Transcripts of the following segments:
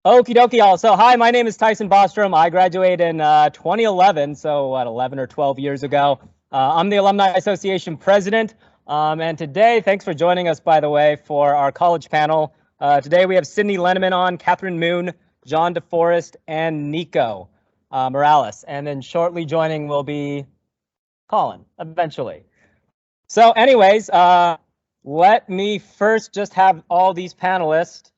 Okie dokie, all. So, hi, my name is Tyson Bostrom. I graduated in 2011, so what, 11 or 12 years ago. I'm the Alumni Association president, and today, thanks for joining us, by the way, for our college panel. Today we have Sydney Lennemann on, Kathryn Moon, John DeForest, and Nico Morales. And then shortly joining will be Collin, eventually. So anyways, let me first just have all these panelists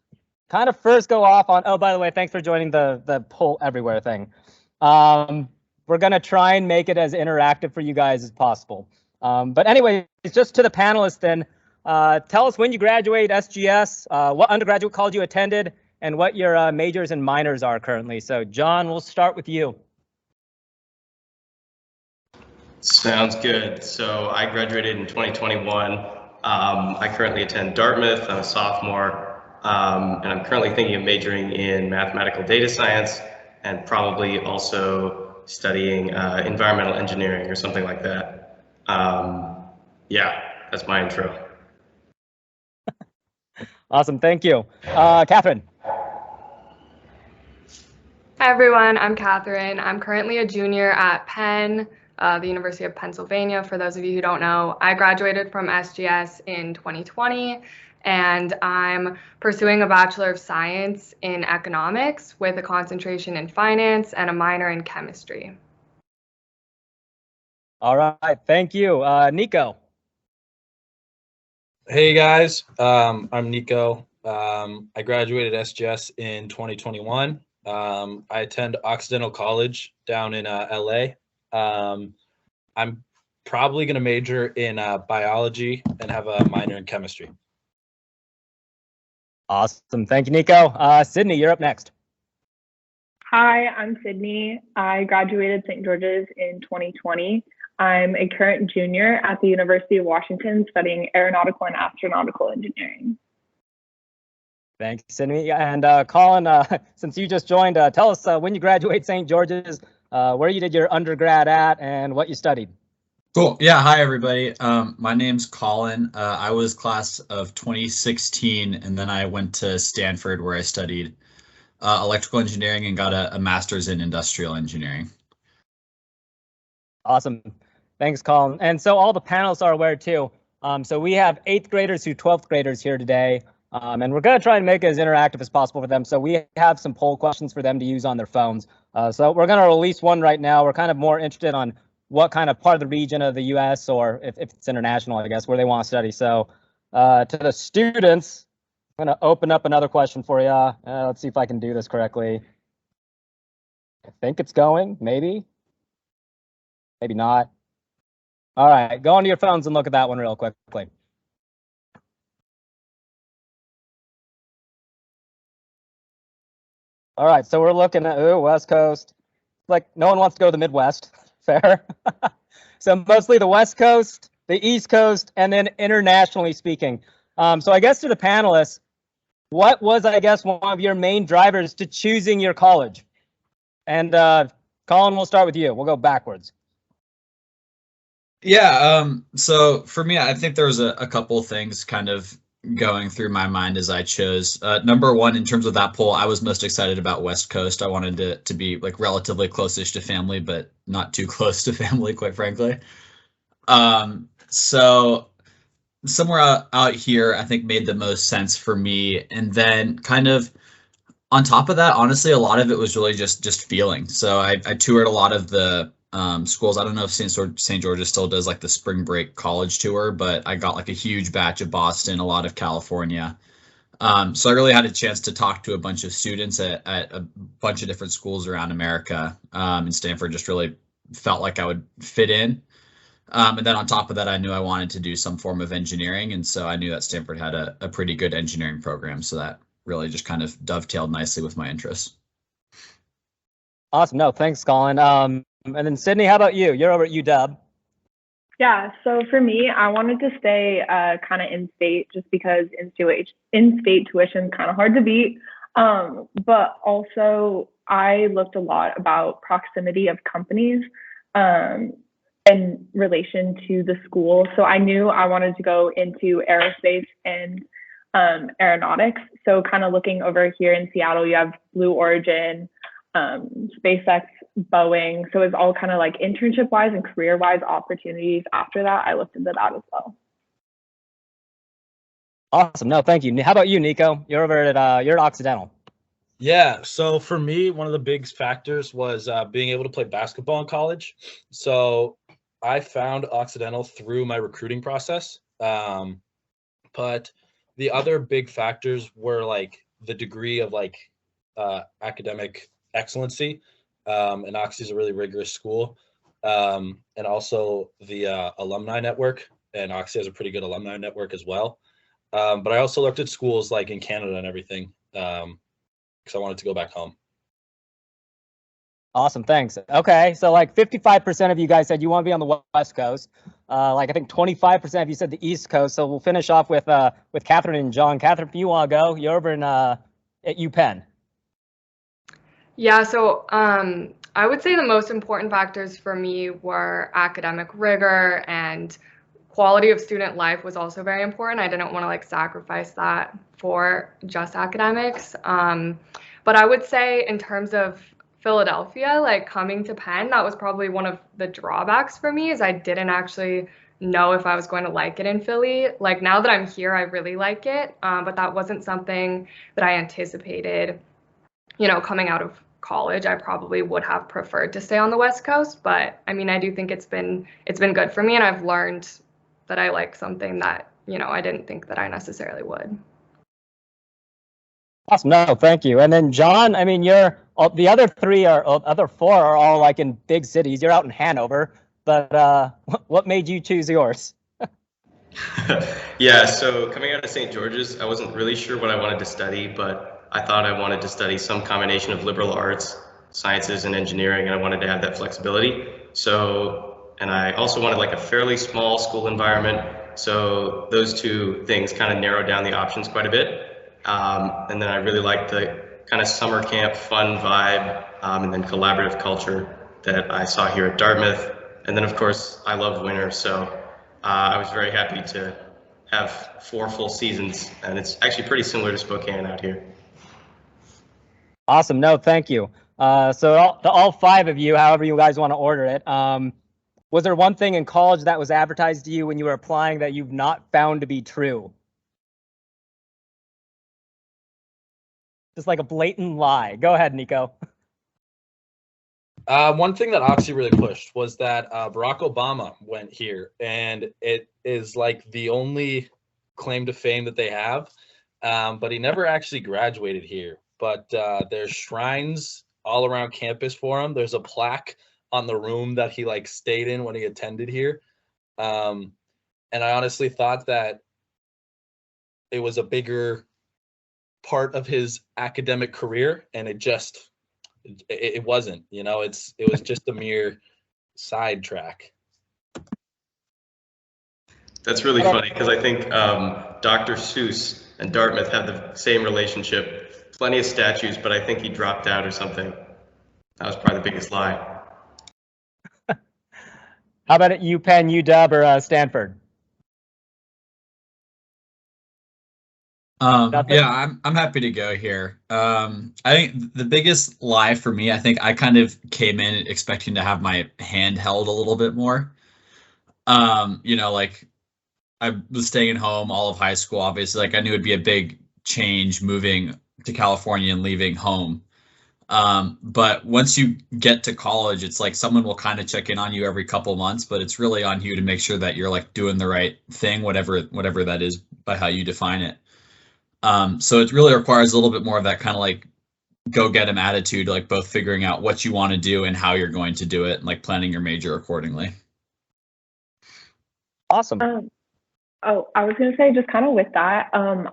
kind of first go off on, oh, by the way, thanks for joining the poll everywhere thing. We're going to try and make it as interactive for you guys as possible. But anyway, just to the panelists then, tell us when you graduate SGS, what undergraduate college you attended, and what your majors and minors are currently. So John, we'll start with you. Sounds good. So I graduated in 2021. I currently attend Dartmouth. I'm a sophomore. And I'm currently thinking of majoring in mathematical data science and probably also studying environmental engineering or something like that. Yeah, that's my intro. Awesome, thank you. Kathryn. Hi everyone, I'm Kathryn. I'm currently a junior at Penn, the University of Pennsylvania. For those of you who don't know, I graduated from SGS in 2020. And I'm pursuing a Bachelor of Science in Economics with a concentration in finance and a minor in chemistry. All right, thank you. Nico. Hey guys, I'm Nico. I graduated SGS in 2021. I attend Occidental College down in LA. I'm probably going to major in biology and have a minor in chemistry. Awesome. Thank you, Nico. Sydney, you're up next. Hi, I'm Sydney. I graduated St. George's in 2020. I'm a current junior at the University of Washington studying aeronautical and astronautical engineering. Thanks, Sydney. And Collin, since you just joined, tell us when you graduate St. George's, where you did your undergrad at and what you studied. Cool. Yeah. Hi, everybody. My name's Collin. I was class of 2016, and then I went to Stanford where I studied electrical engineering and got a master's in industrial engineering. Awesome. Thanks, Collin. And so all the panelists are aware too. So we have 8th graders through 12th graders here today, and we're going to try and make it as interactive as possible for them. So we have some poll questions for them to use on their phones. So we're going to release one right now. We're kind of more interested on what kind of part of the region of the US, or if it's international, I guess, where they want to study. So to the students, I'm going to open up another question for you. Let's see if I can do this correctly. I think it's going, maybe not. All right, go onto your phones and look at that one real quickly. All right, so we're looking at, West Coast. Like, no one wants to go to the Midwest. Fair. So mostly the West Coast, the East Coast, and then internationally speaking. So I guess to the panelists, what was, I guess, one of your main drivers to choosing your college? And Collin, we'll start with you. We'll go backwards. Yeah. So for me, I think there was a couple things kind of going through my mind as I chose. Number one, in terms of that poll, I was most excited about West Coast. I wanted to be like relatively close-ish to family, but not too close to family, quite frankly. So somewhere out here, I think made the most sense for me. And then kind of on top of that, honestly, a lot of it was really just feeling. So I toured a lot of the schools. I don't know if St. George's still does like the spring break college tour, but I got like a huge batch of Boston, a lot of California. So I really had a chance to talk to a bunch of students at a bunch of different schools around America. And Stanford just really felt like I would fit in. And then on top of that, I knew I wanted to do some form of engineering. And so I knew that Stanford had a pretty good engineering program. So that really just kind of dovetailed nicely with my interests. Awesome. No, thanks, Collin. And then Sydney, how about you? You're over at UW. Yeah, so for me, I wanted to stay kind of in-state just because in-state tuition is kind of hard to beat. But also, I looked a lot about proximity of companies in relation to the school. So I knew I wanted to go into aerospace and aeronautics. So kind of looking over here in Seattle, you have Blue Origin, SpaceX, Boeing. So it's all kind of like internship wise and career wise opportunities. After that, I looked into that as well. Awesome. No, thank you. How about you, Nico? You're over at you're at Occidental. Yeah, so for me, one of the big factors was being able to play basketball in college. So I found Occidental through my recruiting process. But the other big factors were like the degree of like academic excellency. And Oxy is a really rigorous school. And also the alumni network. And Oxy has a pretty good alumni network as well. But I also looked at schools like in Canada and everything because I wanted to go back home. Awesome, thanks. Okay, so like 55% of you guys said you want to be on the West Coast. Like I think 25% of you said the East Coast. So we'll finish off with Kathryn and John. Kathryn, if you want to go, you're over in at UPenn. Yeah, so I would say the most important factors for me were academic rigor, and quality of student life was also very important. I didn't want to like sacrifice that for just academics. But I would say in terms of Philadelphia, like coming to Penn, that was probably one of the drawbacks for me, is I didn't actually know if I was going to like it in Philly. Like now that I'm here, I really like it, but that wasn't something that I anticipated, you know, coming out of college. I probably would have preferred to stay on the West Coast, but I mean, I do think it's been good for me, and I've learned that I like something that, you know, I didn't think that I necessarily would. Awesome. No, thank you. And then John, I mean, you're the other four are all like in big cities. You're out in Hanover, but what made you choose yours? Yeah, so coming out of St. George's, I wasn't really sure what I wanted to study, but I thought I wanted to study some combination of liberal arts, sciences, and engineering, and I wanted to have that flexibility. So, and I also wanted like a fairly small school environment. So those two things kind of narrowed down the options quite a bit. And then I really liked the kind of summer camp fun vibe, and then collaborative culture that I saw here at Dartmouth. And then of course I love winter, so I was very happy to have 4 full seasons, and it's actually pretty similar to Spokane out here. Awesome. No, thank you. So to all 5 of you, however you guys want to order it, was there one thing in college that was advertised to you when you were applying that you've not found to be true? Just like a blatant lie. Go ahead, Nico. One thing that Oxy really pushed was that Barack Obama went here, and it is like the only claim to fame that they have. But he never actually graduated here. But there's shrines all around campus for him. There's a plaque on the room that he like stayed in when he attended here. And I honestly thought that it was a bigger part of his academic career, and it wasn't, you know, it was just a mere sidetrack. That's really funny, because I think Dr. Seuss and Dartmouth have the same relationship. Plenty of statues, but I think he dropped out or something. That was probably the biggest lie. How about at UPenn, UW, or Stanford? Yeah, I'm happy to go here. I think the biggest lie for me, I think I kind of came in expecting to have my hand held a little bit more. You know, like I was staying at home all of high school, obviously, like I knew it'd be a big change moving to California and leaving home. But once you get to college, it's like someone will kind of check in on you every couple months, but it's really on you to make sure that you're like doing the right thing, whatever that is by how you define it. So it really requires a little bit more of that kind of like go get 'em attitude, like both figuring out what you want to do and how you're going to do it, and like planning your major accordingly. Awesome. I was going to say, just kind of with that,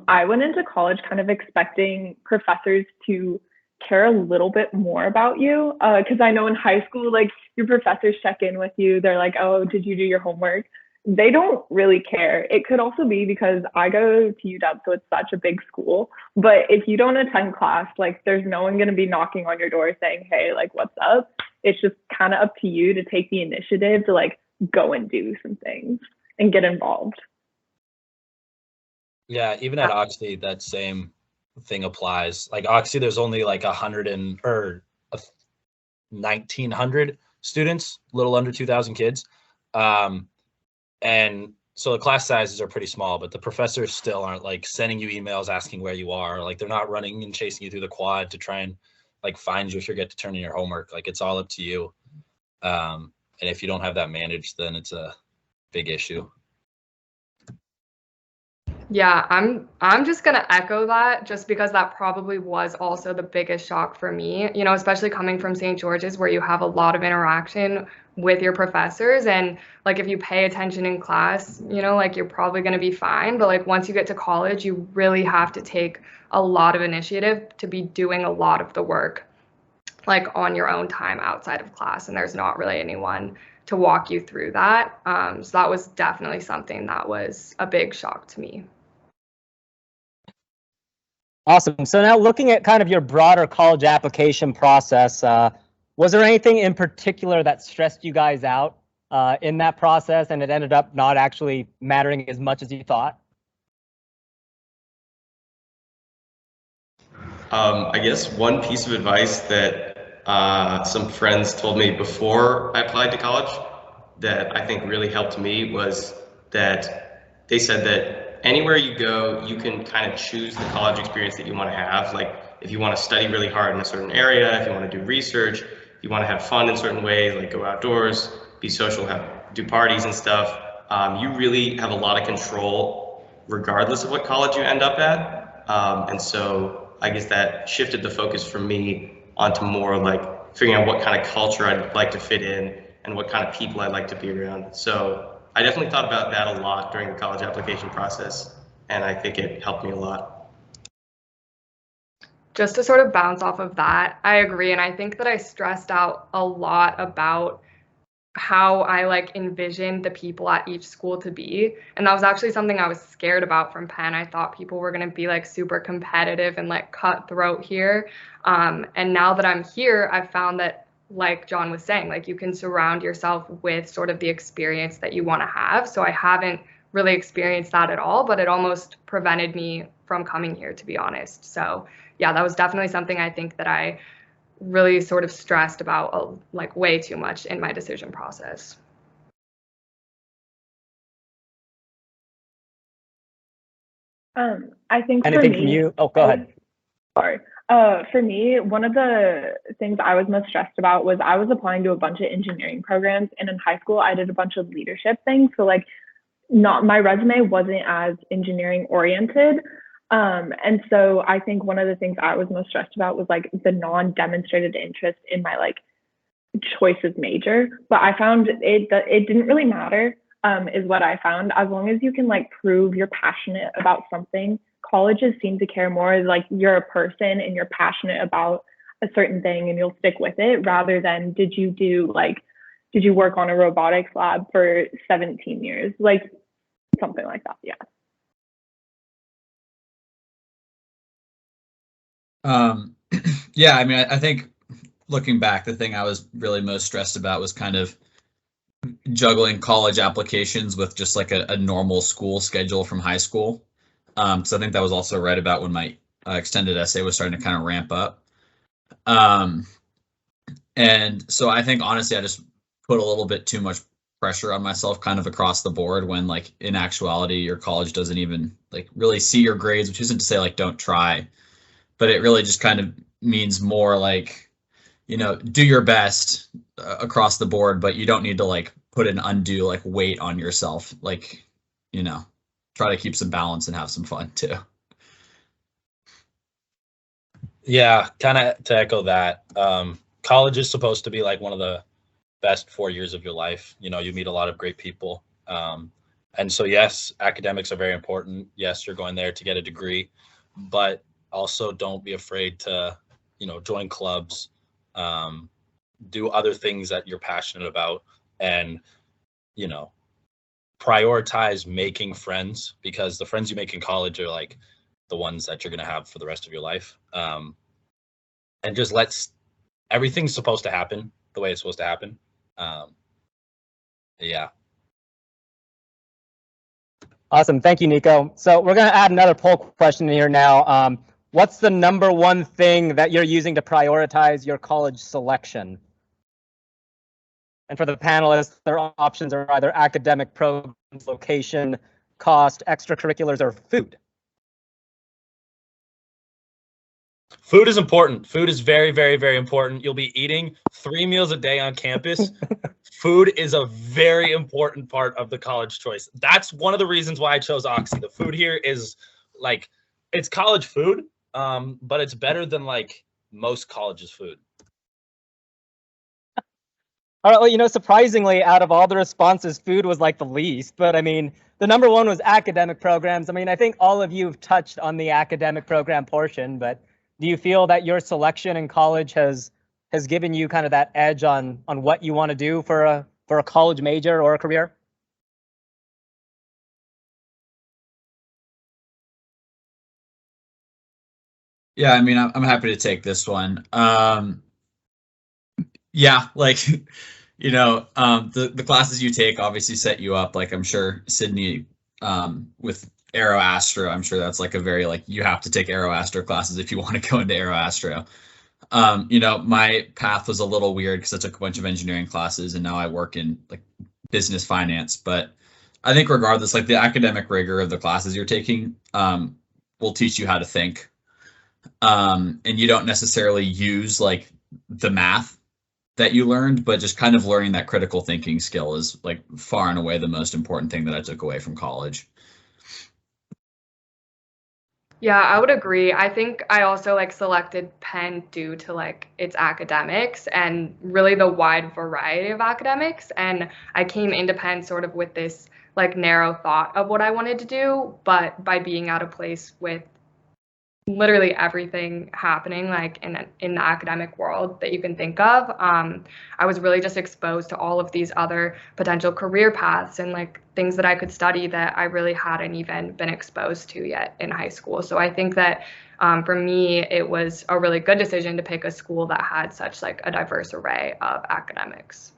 I went into college kind of expecting professors to care a little bit more about you, because I know in high school, like your professors check in with you. They're like, oh, did you do your homework? They don't really care. It could also be because I go to UW, so it's such a big school. But if you don't attend class, like there's no one going to be knocking on your door saying, hey, like, what's up? It's just kind of up to you to take the initiative to like go and do some things and get involved. Yeah, even at Oxy, that same thing applies. Like Oxy, there's only like 1,900 students, a little under 2,000 kids. And so the class sizes are pretty small, but the professors still aren't like sending you emails asking where you are. Like they're not running and chasing you through the quad to try and like find you if you forget to turn in your homework. Like it's all up to you. And if you don't have that managed, then it's a big issue. Yeah, I'm just gonna echo that just because that probably was also the biggest shock for me, you know, especially coming from St. George's where you have a lot of interaction with your professors and like if you pay attention in class, you know, like you're probably gonna be fine. But like once you get to college, you really have to take a lot of initiative to be doing a lot of the work like on your own time outside of class, and there's not really anyone to walk you through that. So that was definitely something that was a big shock to me. Awesome. So now looking at kind of your broader college application process, was there anything in particular that stressed you guys out in that process and it ended up not actually mattering as much as you thought? I guess one piece of advice that some friends told me before I applied to college that I think really helped me was that they said that anywhere you go, you can kind of choose the college experience that you want to have. Like if you want to study really hard in a certain area, if you want to do research, if you want to have fun in certain ways, like go outdoors, be social, do parties and stuff, you really have a lot of control regardless of what college you end up at. And so I guess that shifted the focus for me onto more like figuring out what kind of culture I'd like to fit in and what kind of people I'd like to be around. So I definitely thought about that a lot during the college application process, and I think it helped me a lot. Just to sort of bounce off of that, I agree. And I think that I stressed out a lot about how I like envisioned the people at each school to be. And that was actually something I was scared about from Penn. I thought people were going to be like super competitive and like cutthroat here. And now that I'm here, I've found that, like John was saying, like you can surround yourself with sort of the experience that you want to have. So I haven't really experienced that at all, but it almost prevented me from coming here, to be honest. So yeah, that was definitely something I think that I really sort of stressed about like way too much in my decision process. I think Anything for from me, you? Oh, go ahead. Sorry. For me, one of the things I was most stressed about was I was applying to a bunch of engineering programs, and in high school I did a bunch of leadership things. So like, not my resume wasn't as engineering oriented. And so I think one of the things I was most stressed about was like the non-demonstrated interest in my like choices major. But I found it didn't really matter, is what I found. As long as you can like prove you're passionate about something, colleges seem to care more like you're a person and you're passionate about a certain thing and you'll stick with it, rather than did you work on a robotics lab for 17 years, like something like that. Yeah. Yeah, I mean, I think looking back, the thing I was really most stressed about was kind of juggling college applications with just like a normal school schedule from high school. So I think that was also right about when my extended essay was starting to kind of ramp up. And so I think honestly, I just put a little bit too much pressure on myself kind of across the board when like in actuality, your college doesn't even like really see your grades, which isn't to say like don't try, but it really just kind of means more like, you know, do your best across the board, but you don't need to like put an undue like weight on yourself. Like, you know, try to keep some balance and have some fun too. Yeah, kind of to echo that. College is supposed to be like one of the best 4 years of your life. You know, you meet a lot of great people. And so, yes, academics are very important. Yes, you're going there to get a degree, but also don't be afraid to, you know, join clubs, do other things that you're passionate about, and, you know, prioritize making friends, because the friends you make in college are like the ones that you're going to have for the rest of your life. And just everything's supposed to happen the way it's supposed to happen. Yeah. Awesome. Thank you, Nico. So we're going to add another poll question in here now. What's the number one thing that you're using to prioritize your college selection? And for the panelists, their options are either academic programs, location, cost, extracurriculars, or food. Food is important. Food is very, very, very important. You'll be eating 3 meals a day on campus. Food is a very important part of the college choice. That's one of the reasons why I chose Oxy. The food here is like, it's college food, but it's better than like most colleges' food. All right, well, you know, surprisingly, out of all the responses, food was like the least. But I mean, the number one was academic programs. I mean, I think all of you have touched on the academic program portion, but do you feel that your selection in college has given you kind of that edge on what you want to do for a college major or a career? Yeah, I mean, I'm happy to take this one. Yeah, like, you know, the classes you take obviously set you up. Like, I'm sure Sydney, with Aero Astro, I'm sure that's like a very, like, you have to take Aero Astro classes if you want to go into Aero Astro. You know, my path was a little weird because I took a bunch of engineering classes and now I work in like business finance. But I think regardless, like the academic rigor of the classes you're taking will teach you how to think. And you don't necessarily use like the math that you learned, but just kind of learning that critical thinking skill is like far and away the most important thing that I took away from college. Yeah, I would agree. I think I also like selected Penn due to like its academics and really the wide variety of academics. And I came into Penn sort of with this like narrow thought of what I wanted to do, but by being at a place with literally everything happening like in the academic world that you can think of, I was really just exposed to all of these other potential career paths and like things that I could study that I really hadn't even been exposed to yet in high school. So I think that for me, it was a really good decision to pick a school that had such like a diverse array of academics.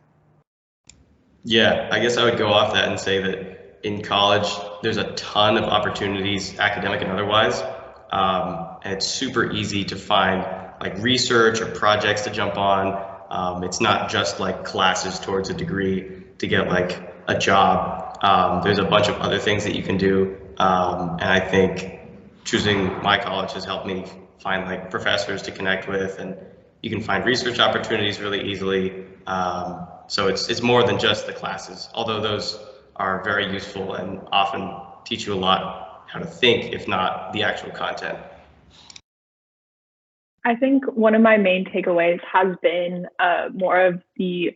Yeah, I guess I would go off that and say that in college, there's a ton of opportunities, academic and otherwise. And it's super easy to find like research or projects to jump on. It's not just like classes towards a degree to get like a job. There's a bunch of other things that you can do. And I think choosing my college has helped me find like professors to connect with, and you can find research opportunities really easily. So it's more than just the classes, although those are very useful and often teach you a lot how to think, if not the actual content. I think one of my main takeaways has been more of you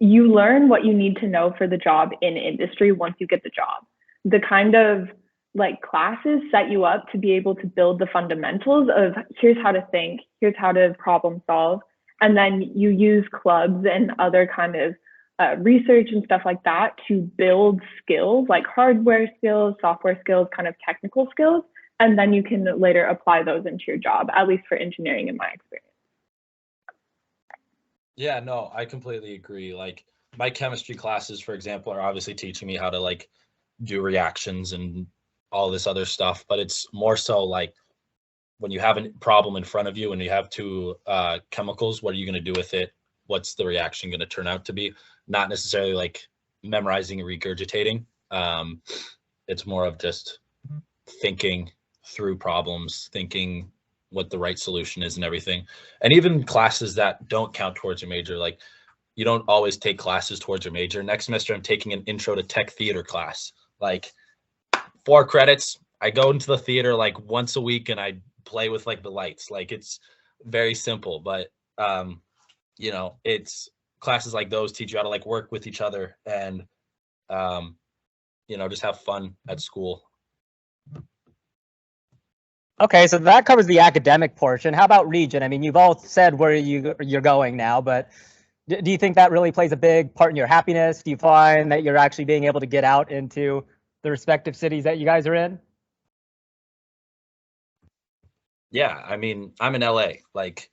learn what you need to know for the job in industry once you get the job. The kind of like classes set you up to be able to build the fundamentals of here's how to think, here's how to problem solve, and then you use clubs and other kind of research and stuff like that to build skills like hardware skills, software skills, kind of technical skills, and then you can later apply those into your job, at least for engineering in my experience. Yeah, no, I completely agree. Like my chemistry classes, for example, are obviously teaching me how to like do reactions and all this other stuff, but it's more so like when you have a problem in front of you and you have two chemicals, what are you going to do with it? What's the reaction going to turn out to be? Not necessarily like memorizing and regurgitating. It's more of just thinking through problems, thinking what the right solution is and everything. And even classes that don't count towards your major, like you don't always take classes towards your major. Next semester, I'm taking an intro to tech theater class, like 4 credits. I go into the theater like once a week and I play with like the lights. Like it's very simple, but you know, it's classes like those teach you how to like work with each other and, you know, just have fun at school. Okay, so that covers the academic portion. How about region? I mean, you've all said where you're going now, but do you think that really plays a big part in your happiness? Do you find that you're actually being able to get out into the respective cities that you guys are in? Yeah, I mean, I'm in LA. Like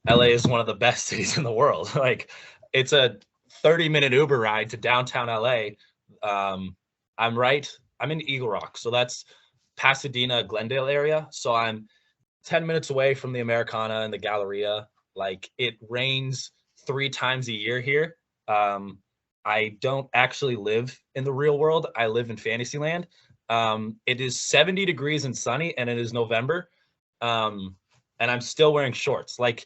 LA is one of the best cities in the world. Like it's a 30-minute Uber ride to downtown LA. I'm right I'm in Eagle Rock, so that's Pasadena, Glendale area. So I'm 10 minutes away from the Americana and the Galleria. Like, it rains 3 times a year here. I don't actually live in the real world. I live in Fantasyland. It is 70 degrees and sunny, and it is November. And I'm still wearing shorts. Like,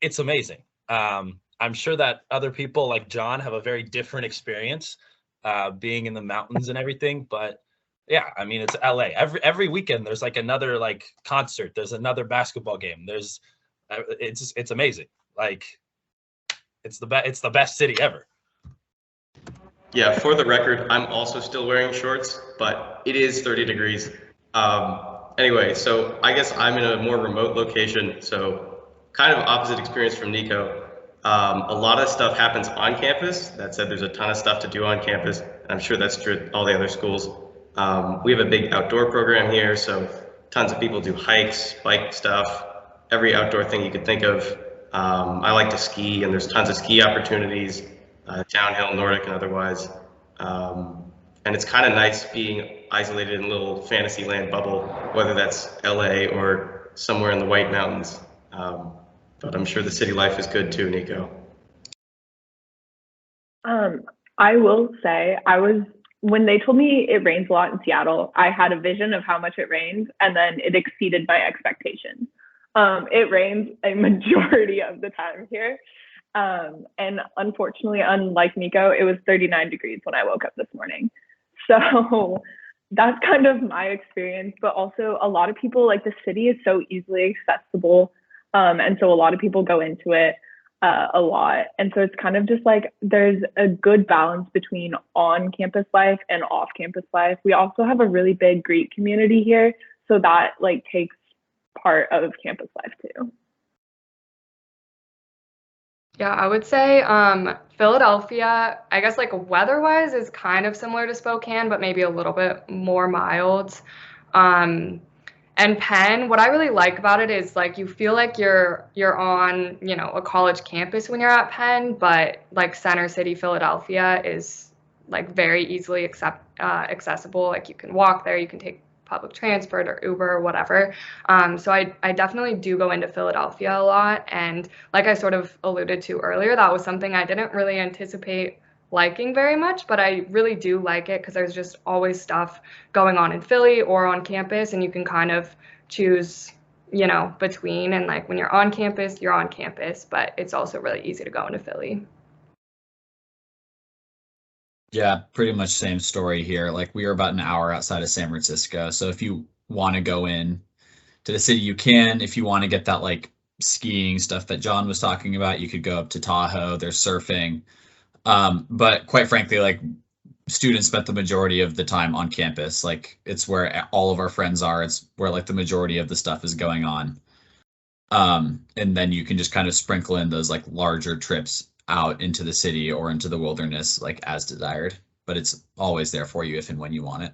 it's amazing. I'm sure that other people like John have a very different experience being in the mountains and everything. But yeah, I mean, it's LA. Every weekend there's like another like concert. There's another basketball game. It's amazing. Like, it's the best city ever. Yeah, for the record, I'm also still wearing shorts, but it is 30 degrees. Anyway, so I guess I'm in a more remote location, so kind of opposite experience from Nico. A lot of stuff happens on campus. That said, there's a ton of stuff to do on campus. I'm sure that's true at all the other schools. We have a big outdoor program here, so tons of people do hikes, bike stuff, every outdoor thing you could think of. I like to ski, and there's tons of ski opportunities, downhill, Nordic, and otherwise. And it's kind of nice being isolated in a little Fantasyland bubble, whether that's LA or somewhere in the White Mountains. But I'm sure the city life is good too, Nico. I will say, when they told me it rains a lot in Seattle, I had a vision of how much it rains, and then it exceeded my expectations. It rains a majority of the time here. And unfortunately, unlike Nico, it was 39 degrees when I woke up this morning. So that's kind of my experience. But also, a lot of people, like, the city is so easily accessible. And so a lot of people go into it a lot. And so it's kind of just like there's a good balance between on-campus life and off-campus life. We also have a really big Greek community here. So that like takes part of campus life too. Yeah, I would say Philadelphia, I guess like weather-wise is kind of similar to Spokane, but maybe a little bit more mild. And Penn, what I really like about it is like you feel like you're on, you know, a college campus when you're at Penn, but like Center City, Philadelphia is like very easily accessible. Like you can walk there, you can take public transport or Uber or whatever. So I definitely do go into Philadelphia a lot. And like I sort of alluded to earlier, that was something I didn't really anticipate liking very much, but I really do like it because there's just always stuff going on in Philly or on campus, and you can kind of choose, you know, between. And like when you're on campus, but it's also really easy to go into Philly. Yeah, pretty much same story here. Like, we are about an hour outside of San Francisco. So if you want to go in to the city, you can. If you want to get that like skiing stuff that John was talking about, you could go up to Tahoe. There's surfing. But quite frankly, like, students spent the majority of the time on campus. Like, it's where all of our friends are. It's where like the majority of the stuff is going on. And then you can just kind of sprinkle in those like larger trips out into the city or into the wilderness, like as desired. But it's always there for you if and when you want it.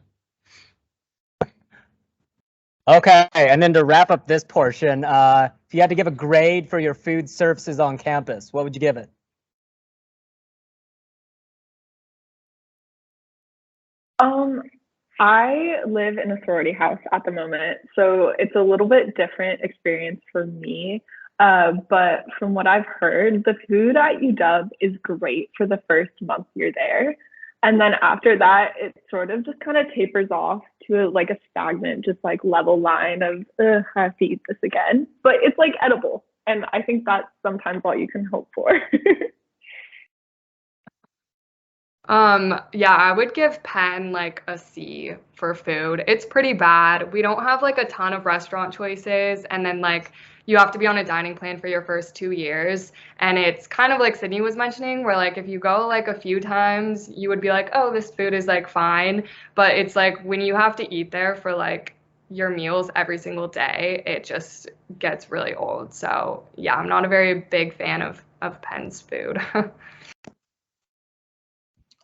Okay, and then to wrap up this portion, if you had to give a grade for your food services on campus, what would you give it? I live in a sorority house at the moment, so it's a little bit different experience for me. But from what I've heard, the food at UW is great for the first month you're there. And then after that, it sort of just kind of tapers off to like a stagnant, just like level line of, I have to eat this again. But it's like edible. And I think that's sometimes all you can hope for. Yeah, I would give Penn like a C for food. It's pretty bad. We don't have like a ton of restaurant choices, and then like you have to be on a dining plan for your first 2 years. And it's kind of like Sydney was mentioning, where like if you go like a few times, you would be like, oh, this food is like fine. But it's like when you have to eat there for like your meals every single day, it just gets really old. So yeah, I'm not a very big fan of Penn's food.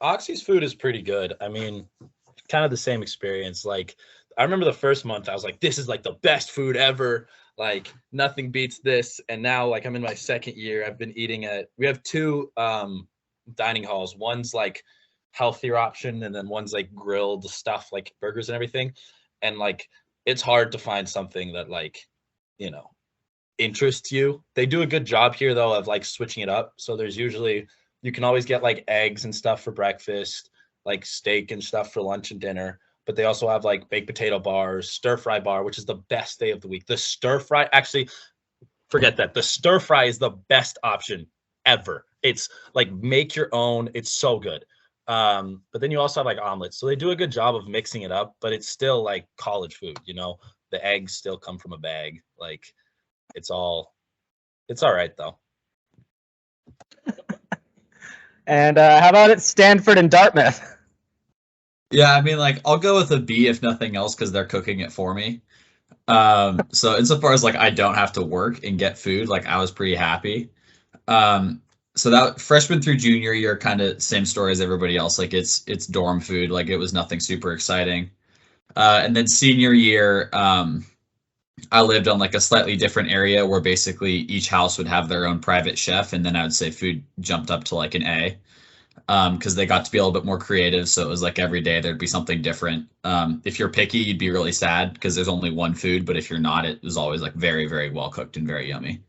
Oxy's food is pretty good. I mean, kind of the same experience. Like, I remember the first month I was like, this is like the best food ever. Like, nothing beats this. And now, like, I'm in my second year. I've been eating we have 2 dining halls. One's like healthier option, and then one's like grilled stuff, like burgers and everything. And like it's hard to find something that like, you know, interests you. They do a good job here though of like switching it up. So there's usually, you can always get like eggs and stuff for breakfast, like steak and stuff for lunch and dinner. But they also have like baked potato bars, stir fry bar, which is the best day of the week. The stir fry, actually, forget that. The stir fry is the best option ever. It's like make your own. It's so good. But then you also have like omelets. So they do a good job of mixing it up, but it's still like college food, you know, the eggs still come from a bag. Like it's all right though. And how about at Stanford and Dartmouth? Yeah, I mean, like I'll go with a B if nothing else because they're cooking it for me. So insofar as like I don't have to work and get food, like I was pretty happy. So that freshman through junior year, kind of same story as everybody else. Like it's dorm food. Like it was nothing super exciting. And then senior year, I lived on like a slightly different area where basically each house would have their own private chef, and then I would say food jumped up to like an A. Because they got to be a little bit more creative. So it was like every day there'd be something different. If you're picky, you'd be really sad because there's only one food. But if you're not, it was always like very, very well cooked and very yummy.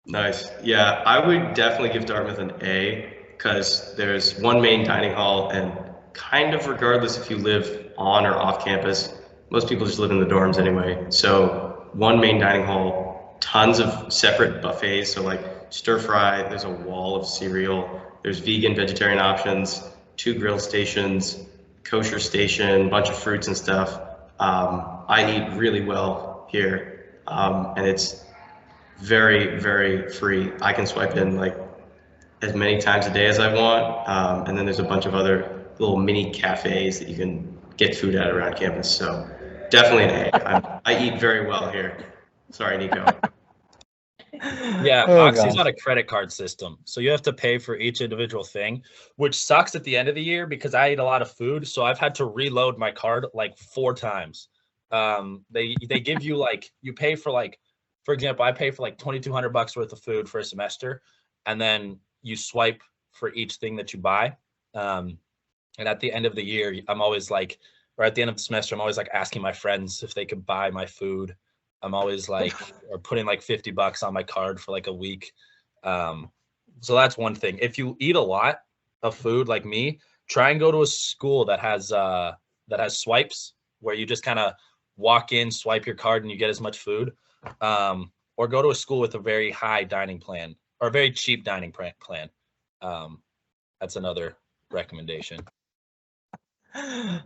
Nice. Yeah, I would definitely give Dartmouth an A because there's one main dining hall, and kind of regardless if you live on or off campus, most people just live in the dorms anyway. So one main dining hall, tons of separate buffets. So like stir fry, there's a wall of cereal, there's vegan, vegetarian options, 2 grill stations, kosher station, bunch of fruits and stuff. I eat really well here, and it's very, very free. I can swipe in like as many times a day as I want, and then there's a bunch of other little mini cafes that you can get food at around campus. So definitely an A. I eat very well here. Sorry, Nico. Yeah, Oh, Oxy's gosh. on a credit card system, so you have to pay for each individual thing, which sucks at the end of the year because I eat a lot of food, so I've had to reload my card like 4 times. They give you like, you pay for like, for example, I pay for like $2,200 worth of food for a semester, and then you swipe for each thing that you buy. And at the end of the year, I'm always like, or at the end of the semester, I'm always like asking my friends if they could buy my food. I'm always like, or putting like $50 on my card for like a week. So that's one thing. If you eat a lot of food like me, try and go to a school that has swipes where you just kind of walk in, swipe your card, and you get as much food. Or go to a school with a very high dining plan or a very cheap dining plan. That's another recommendation.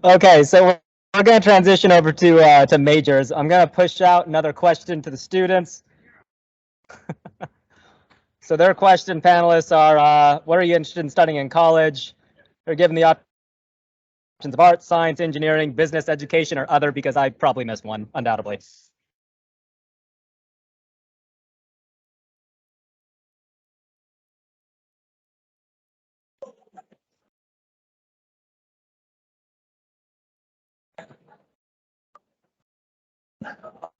Okay, so we're going to transition over to majors. I'm going to push out another question to the students. So their question, panelists, are what are you interested in studying in college? They're given the options of art, science, engineering, business, education, or other, because I probably missed one, undoubtedly.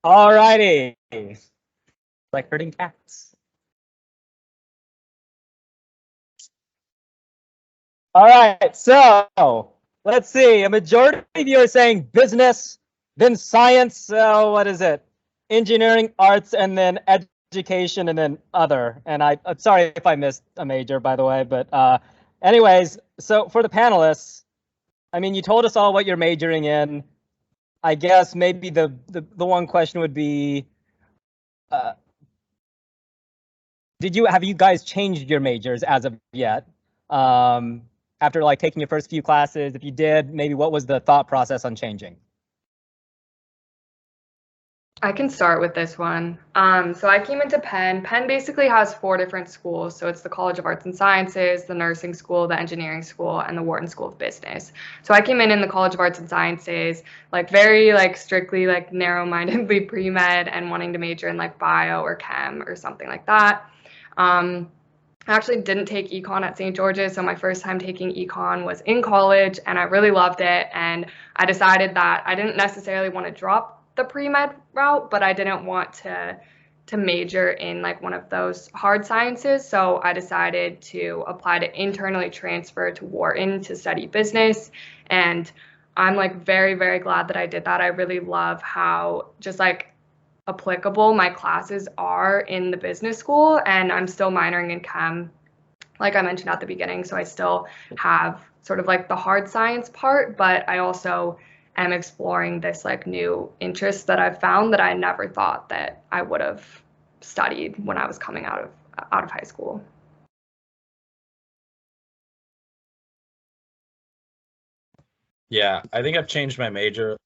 All righty. Like herding cats. All right, so let's see. A majority of you are saying business, then science. So what is it? Engineering, arts, and then education, and then other. And I'm sorry if I missed a major, by the way. But anyways, so for the panelists, I mean, you told us all what you're majoring in. I guess maybe the one question would be, have you guys changed your majors as of yet? After like taking your first few classes, if you did, maybe what was the thought process on changing? I can start with this one. So I came into Penn. Penn basically has 4 different schools. So it's the College of Arts and Sciences, the Nursing School, the Engineering School, and the Wharton School of Business. So I came in the College of Arts and Sciences, like very like strictly like narrow-mindedly pre-med and wanting to major in like bio or chem or something like that. I actually didn't take econ at St. George's, so my first time taking econ was in college, and I really loved it. And I decided that I didn't necessarily want to drop the pre-med route, but I didn't want to to major in like one of those hard sciences. So I decided to apply to internally transfer to Wharton to study business. And I'm like very, very glad that I did that. I really love how just like applicable my classes are in the business school, and I'm still minoring in chem, like I mentioned at the beginning. So I still have sort of like the hard science part, but I also am exploring this like new interest that I've found that I never thought that I would have studied when I was coming out of high school. Yeah, I think I've changed my major.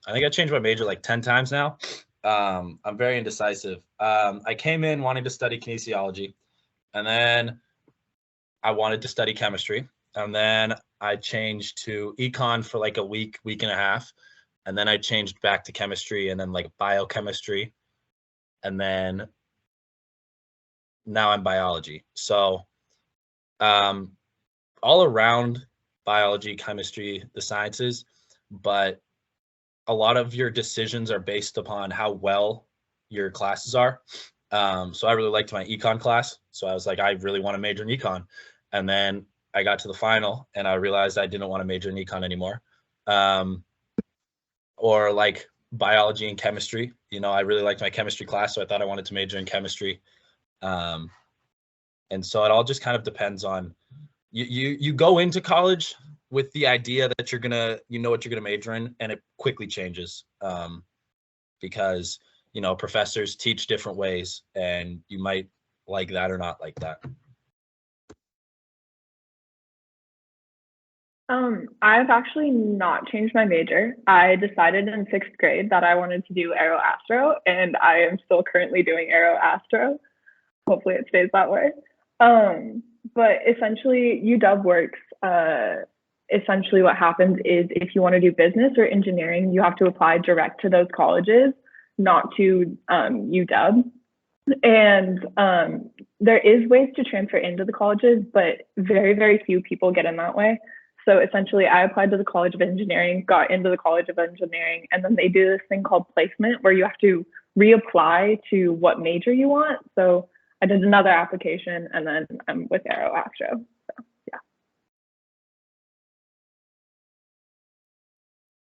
I think I changed my major like 10 times now. I'm very indecisive. I came in wanting to study kinesiology, and then I wanted to study chemistry, and then I changed to econ for like a week and a half, and then I changed back to chemistry, and then like biochemistry, and then now I'm biology. So all around biology, chemistry, the sciences, but a lot of your decisions are based upon how well your classes are. So I really liked my econ class. So I was like, I really want to major in econ. And then I got to the final and I realized I didn't want to major in econ anymore. Or like biology and chemistry. You know, I really liked my chemistry class, so I thought I wanted to major in chemistry. And so it all just kind of depends on you go into college with the idea that you're gonna, you know what you're gonna major in, and it quickly changes because, you know, professors teach different ways and you might like that or not like that. I've actually not changed my major. I decided in 6th grade that I wanted to do aero astro, and I am still currently doing aero astro. Hopefully it stays that way. But essentially UW works. Essentially what happens is if you want to do business or engineering, you have to apply direct to those colleges, not to UW. And there is ways to transfer into the colleges, but very, very few people get in that way. So essentially I applied to the College of Engineering, got into the College of Engineering, and then they do this thing called placement where you have to reapply to what major you want. So I did another application and then I'm with Aero Astro. So yeah.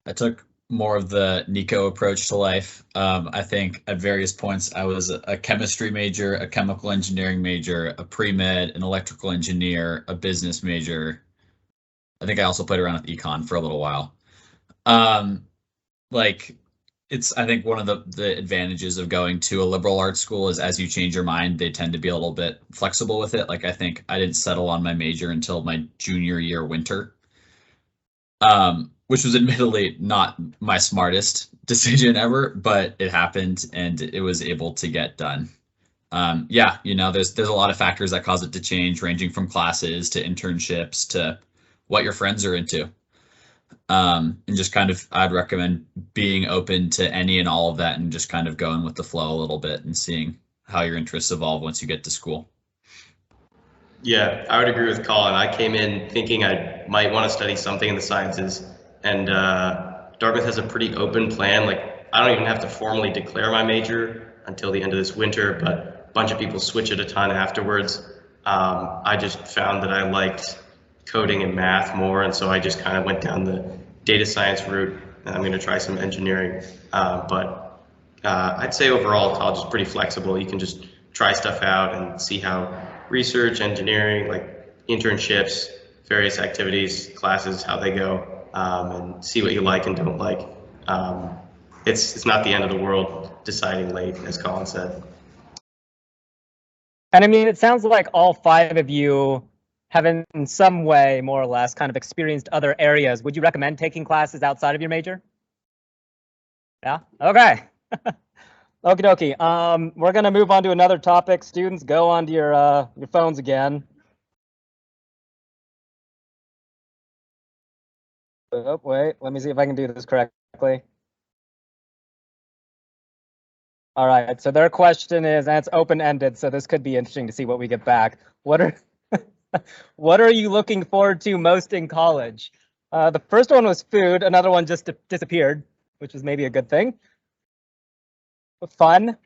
I took more of the Nico approach to life. I think at various points I was a chemistry major, a chemical engineering major, a pre-med, an electrical engineer, a business major. I think I also played around with econ for a little while. Like it's, I think one of the advantages of going to a liberal arts school is as you change your mind, they tend to be a little bit flexible with it. Like I think I didn't settle on my major until my junior year winter, which was admittedly not my smartest decision ever, but it happened and it was able to get done. Yeah, you know, there's a lot of factors that cause it to change, ranging from classes to internships to what your friends are into. And just kind of, I'd recommend being open to any and all of that and just kind of going with the flow a little bit and seeing how your interests evolve once you get to school. Yeah, I would agree with Collin. I came in thinking I might want to study something in the sciences, and Dartmouth has a pretty open plan. Like, I don't even have to formally declare my major until the end of this winter, but a bunch of people switch it a ton afterwards. I just found that I liked coding and math more, and so I just kind of went down the data science route, and I'm going to try some engineering. But I'd say overall college is pretty flexible. You can just try stuff out and see how research, engineering, like internships, various activities, classes, how they go, and see what you like and don't like. It's not the end of the world deciding late, as Collin said. And I mean, it sounds like all 5 of you have in some way, more or less, kind of experienced other areas. Would you recommend taking classes outside of your major? Yeah? Okay. Okie dokie. We're going to move on to another topic. Students, go onto your phones again. Oh, wait, let me see if I can do this correctly. All right, so their question is, and it's open-ended, so this could be interesting to see what we get back. What are you looking forward to most in college? The first one was food. Another one just disappeared, which is maybe a good thing. fun,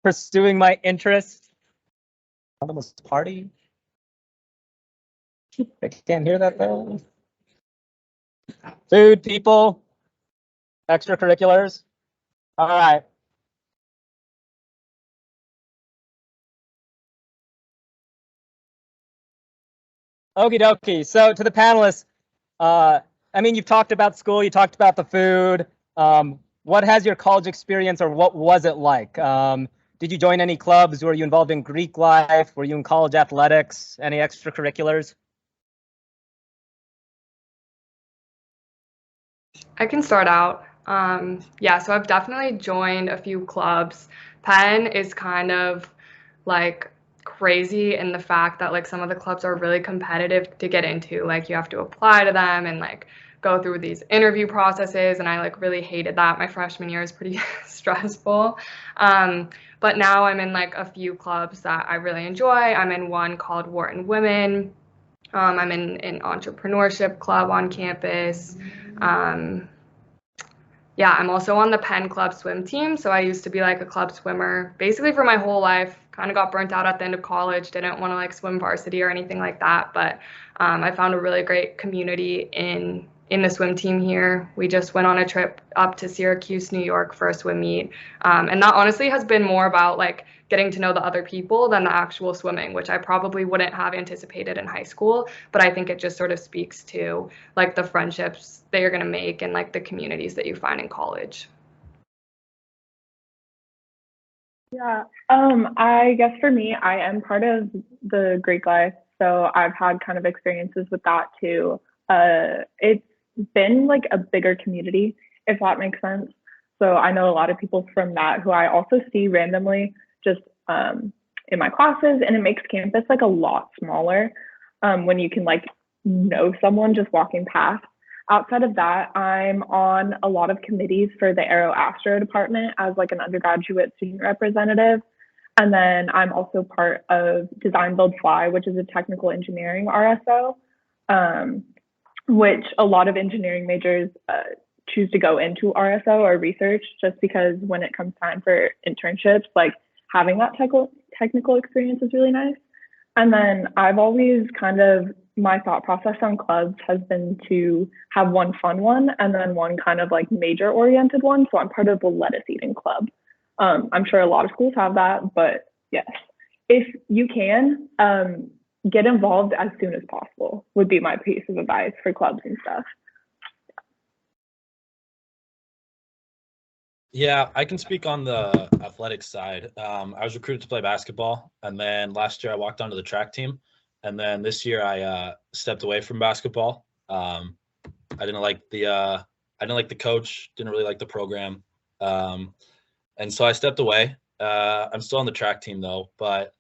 pursuing my interests. Almost party. I can't hear that though. Food, people, extracurriculars. All right. Okie dokie. So to the panelists, I mean, you've talked about school, you talked about the food. What has your college experience, or what was it like? Did you join any clubs? Were you involved in Greek life? Were you in college athletics? Any extracurriculars? I can start out. Yeah, so I've definitely joined a few clubs. Penn is kind of like crazy in the fact that like some of the clubs are really competitive to get into. Like you have to apply to them and like go through these interview processes, and I like really hated that. My freshman year is pretty stressful. But now I'm in like a few clubs that I really enjoy. I'm in one called Wharton Women. I'm in an entrepreneurship club on campus. Yeah, I'm also on the Penn Club swim team. So I used to be like a club swimmer basically for my whole life. Kind of got burnt out at the end of college. Didn't want to like swim varsity or anything like that. But I found a really great community in the swim team here. We just went on a trip up to Syracuse, New York for a swim meet. And that honestly has been more about like getting to know the other people than the actual swimming, which I probably wouldn't have anticipated in high school. But I think it just sort of speaks to like the friendships that you're going to make and like the communities that you find in college. Yeah, I guess for me, I am part of the Greek life, so I've had kind of experiences with that too. It's been like a bigger community, if that makes sense. So I know a lot of people from that who I also see randomly just in my classes, and it makes campus like a lot smaller when you can like know someone just walking past. Outside of that, I'm on a lot of committees for the Aero Astro department as like an undergraduate student representative. And then I'm also part of Design Build Fly, which is a technical engineering RSO, which a lot of engineering majors choose to go into RSO or research, just because when it comes time for internships, like having that technical experience is really nice. And then I've always kind of, my thought process on clubs has been to have one fun one and then one kind of like major oriented one. So I'm part of the lettuce eating club. I'm sure a lot of schools have that, but yes, if you can, get involved as soon as possible would be my piece of advice for clubs and stuff. Yeah, I can speak on the athletics side. I was recruited to play basketball, and then last year I walked onto the track team, and then this year I stepped away from basketball. I didn't like the coach, didn't really like the program, and so I stepped away. I'm still on the track team though, but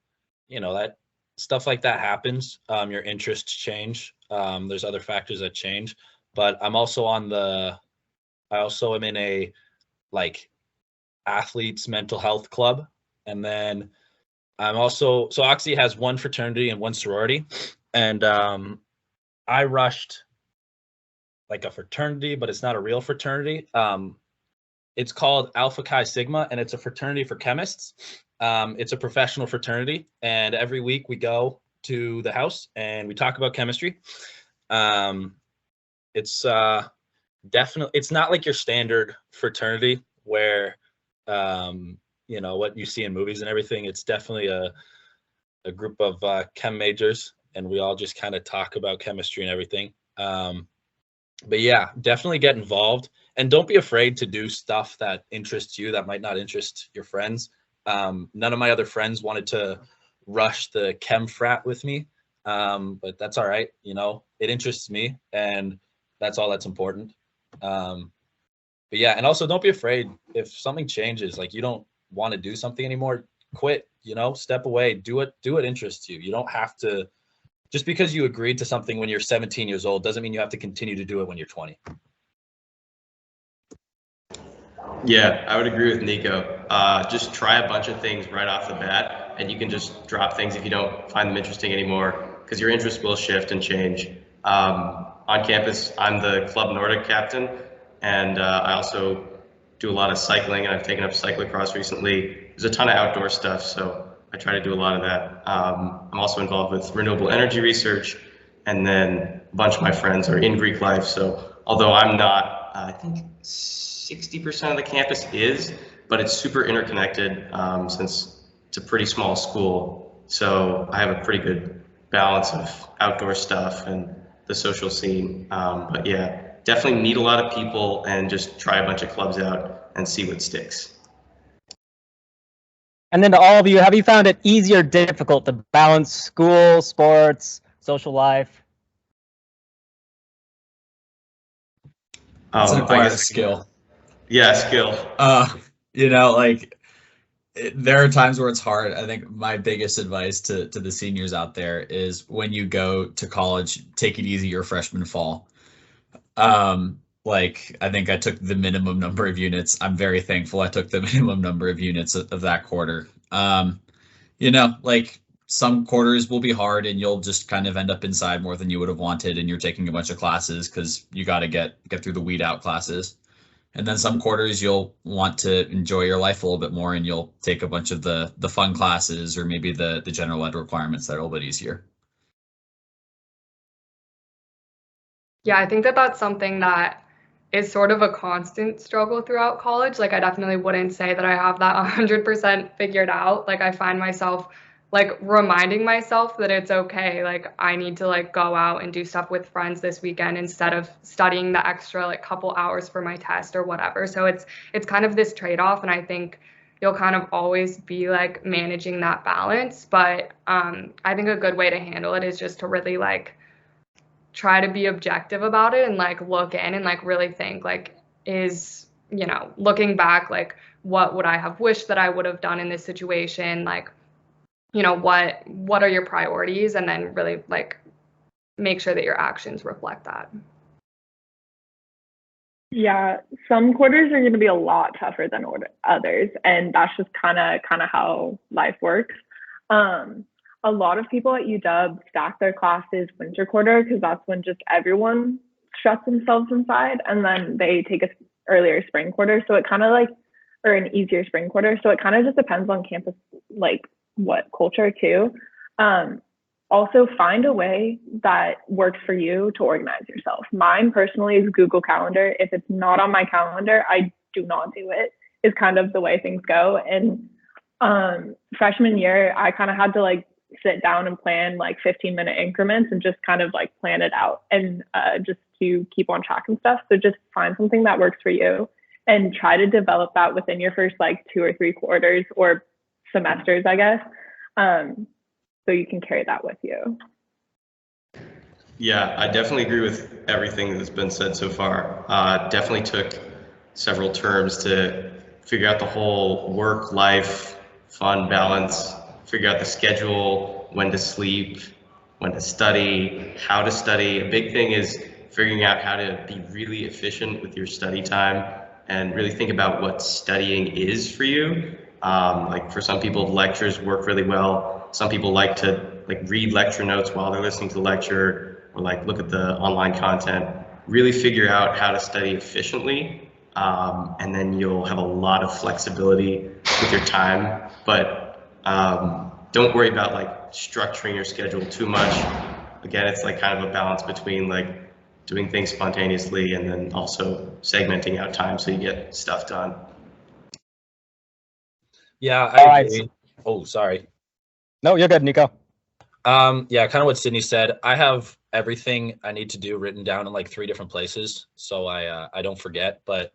you know that stuff like that happens. Your interests change. There's other factors that change, but I also am in a like athletes mental health club, and then I'm also, so Oxy has one fraternity and one sorority, and I rushed like a fraternity, but it's not a real fraternity. It's called Alpha Chi Sigma, and it's a fraternity for chemists. It's a professional fraternity, and every week we go to the house and we talk about chemistry. It's definitely, it's not like your standard fraternity where you know what you see in movies and everything. It's definitely a group of chem majors, and we all just kind of talk about chemistry and everything. But yeah, definitely get involved, and don't be afraid to do stuff that interests you that might not interest your friends. None of my other friends wanted to rush the chem frat with me, but that's all right. You know, it interests me, and that's all that's important. But yeah, and also don't be afraid if something changes, like you don't want to do something anymore, quit, you know, step away, do what interests you. You don't have to, just because you agreed to something when you're 17 years old doesn't mean you have to continue to do it when you're 20. Yeah, I would agree with Nico. Just try a bunch of things right off the bat, and you can just drop things if you don't find them interesting anymore, because your interests will shift and change. On campus, I'm the Club Nordic captain. And I also do a lot of cycling, and I've taken up cyclocross recently. There's a ton of outdoor stuff, so I try to do a lot of that. I'm also involved with renewable energy research, and then a bunch of my friends are in Greek life. So although I'm not, I think 60% of the campus is, but it's super interconnected since it's a pretty small school. So I have a pretty good balance of outdoor stuff and the social scene. But yeah, definitely meet a lot of people and just try a bunch of clubs out and see what sticks. And then to all of you, have you found it easy or difficult to balance school, sports, social life? It's an I acquired guess skill. Yeah, skill. You know, like there are times where it's hard. I think my biggest advice to the seniors out there is when you go to college, take it easy your freshman fall. Like I think I took the minimum number of units. I'm very thankful I took the minimum number of units of that quarter. You know, like some quarters will be hard and you'll just kind of end up inside more than you would have wanted, and you're taking a bunch of classes because you got to get through the weed out classes. And then some quarters you'll want to enjoy your life a little bit more, and you'll take a bunch of the fun classes or maybe the general ed requirements that are a little bit easier. Yeah, I think that that's something that is sort of a constant struggle throughout college. Like, I definitely wouldn't say that I have that 100% figured out. Like, I find myself like reminding myself that it's okay. Like, I need to like go out and do stuff with friends this weekend instead of studying the extra like couple hours for my test or whatever. So it's kind of this trade-off, and I think you'll kind of always be like managing that balance. But I think a good way to handle it is just to really like try to be objective about it and like look in and like really think like, is, you know, looking back, like what would I have wished that I would have done in this situation? Like, you know, what are your priorities? And then really like make sure that your actions reflect that. Yeah, some quarters are going to be a lot tougher than others, and that's just kind of how life works. A lot of people at UW stack their classes winter quarter because that's when just everyone shuts themselves inside, and then they take a earlier spring quarter. So it kind of like, or an easier spring quarter. So it kind of just depends on campus, like what culture too. Also find a way that works for you to organize yourself. Mine personally is Google Calendar. If it's not on my calendar, I do not do it, is kind of the way things go. And freshman year, I kind of had to like sit down and plan like 15-minute increments and just kind of like plan it out and just to keep on track and stuff. So just find something that works for you and try to develop that within your first like 2 or 3 quarters or semesters, I guess. So you can carry that with you. Yeah, I definitely agree with everything that's been said so far. Definitely took several terms to figure out the whole work-life fun balance, figure out the schedule, when to sleep, when to study, how to study. A big thing is figuring out how to be really efficient with your study time and really think about what studying is for you. Like for some people, lectures work really well. Some people like to like read lecture notes while they're listening to the lecture, or like look at the online content. Really figure out how to study efficiently, and then you'll have a lot of flexibility with your time. But don't worry about like structuring your schedule too much. Again, it's like kind of a balance between like doing things spontaneously and then also segmenting out time so you get stuff done. Yeah, I agree. Oh, sorry. No, you're good, Nico. Yeah, kind of what Sydney said. I have everything I need to do written down in like 3 different places, so I don't forget. But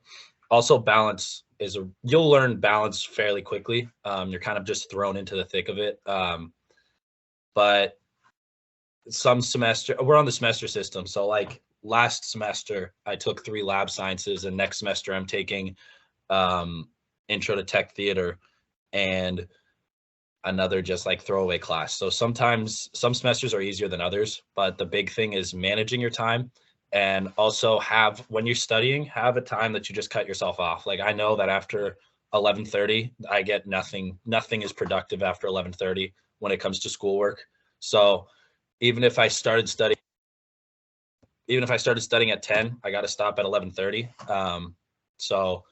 also balance is you'll learn balance fairly quickly. You're kind of just thrown into the thick of it. But some semester, we're on the semester system, so like last semester I took 3 lab sciences, and next semester I'm taking intro to tech theater and another just like throwaway class. So sometimes some semesters are easier than others, but the big thing is managing your time, and also when you're studying, have a time that you just cut yourself off. Like I know that after 11:30, I get nothing is productive after 11:30 when it comes to schoolwork. So even if I started studying even if I started studying at 10, I got to stop at 11:30. So